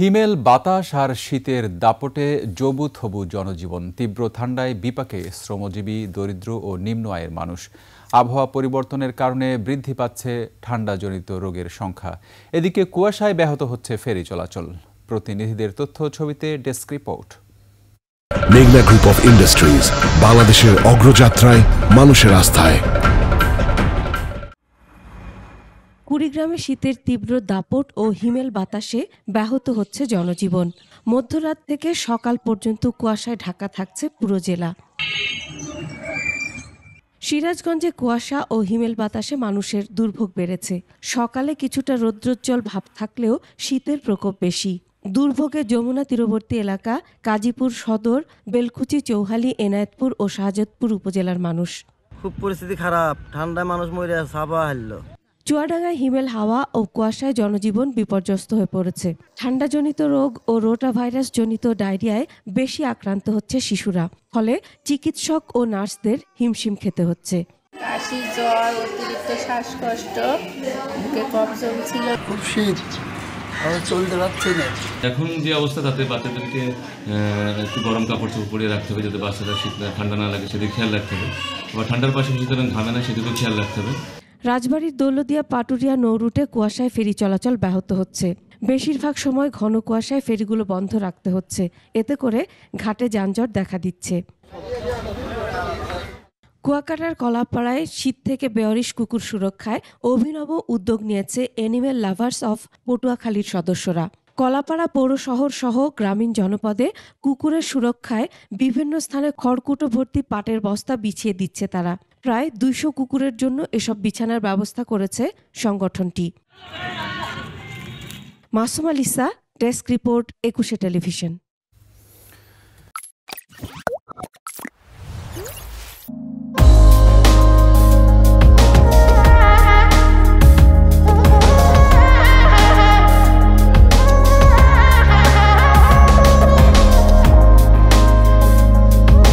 হিমেল বাতাস আর শীতের দাপটে জবুথবু জনজীবন। তীব্র ঠান্ডায় বিপাকে শ্রমজীবী, দরিদ্র ও নিম্ন আয়ের মানুষ। আবহাওয়া পরিবর্তনের কারণে বৃদ্ধি পাচ্ছে ঠান্ডাজনিত রোগের সংখ্যা। এদিকে কুয়াশায় ব্যাহত হচ্ছে ফেরি চলাচল। প্রতিনিধিদের তথ্য ছবিতে ডেস্ক রিপোর্ট। মেঘনা গ্রুপ অফ ইন্ডাস্ট্রিজ, বাংলাদেশের অগ্রযাত্রায়, মানুষের আস্থায়। কুড়িগ্রামে শীতের তীব্র দাপট ও হিমেল বাতাসে ব্যাহত হচ্ছে জনজীবন। মধ্যরাত থেকে সকাল পর্যন্ত কুয়াশায় ঢাকা থাকছে পুরো জেলা। সিরাজগঞ্জে কুয়াশা ও হিমেল বাতাসে মানুষের দুর্ভোগ বেড়েছে। সকালে কিছুটা রৌদ্রোজ্জ্বল ভাব থাকলেও শীতের প্রকোপ বেশি। দুর্ভোগে যমুনা তীরবর্তী এলাকা, কাজীপুর সদর, বেলকুচি, চৌহালি, এনায়েতপুর ও শাহজাদপুর উপজেলার মানুষ। খুব পরিস্থিতি খারাপ, ঠান্ডায় মানুষ মরে সাবা হারলো। চুয়াডাঙ্গায় হিমেল হাওয়া ও কুয়াশায় জনজীবন বিপর্যস্ত হয়ে পড়েছে। ঠান্ডাজনিত রোগ ও রোটা ভাইরাস জনিত ডায়রিয়ায় বেশি আক্রান্ত হচ্ছে শিশুরা। ফলে চিকিৎসক ও নার্সদের হিমশিম খেতে হচ্ছে। কাশি, জ্বর, অতিরিক্ত শ্বাসকষ্ট, বুকে কফ জমছিল। খুব শীত, চলতে পারছে না। এখন যে অবস্থা, তাতে বাচ্চাদেরকে একটু গরম কাপড় চোপড় পরিয়ে রাখতে হবে, যাতে বাচ্চারা শীত ঠান্ডা না লাগে সেদিকে খেয়াল রাখতে হবে। আবার ঠান্ডার পাশাপাশি যেন ঘামে না সেদিকেও খেয়াল রাখতে হবে। রাজবাড়ীর দৌলতদিয়া পাটুরিয়া নৌরুটে কুয়াশায় ফেরি চলাচল ব্যাহত হচ্ছে। বেশিরভাগ সময় ঘন কুয়াশায় ফেরিগুলো বন্ধ রাখতে হচ্ছে। এতে করে ঘাটে যানজট দেখা দিচ্ছে। কুয়াকাটার কলাপাড়ায় শীত থেকে বেয়ারিশ কুকুর সুরক্ষায় অভিনব উদ্যোগ নিয়েছে অ্যানিমেল লাভার্স অফ পটুয়াখালীর সদস্যরা। কলাপাড়া পৌর শহর সহ গ্রামীণ জনপদে কুকুরের সুরক্ষায় বিভিন্ন স্থানে খড়কুটো ভর্তি পাটের বস্তা বিছিয়ে দিচ্ছে তারা। প্রায় 200 কুকুরের জন্য এসব বিছানার ব্যবস্থা করেছে সংগঠনটি। Masum আলিসা, desk report, 21 television.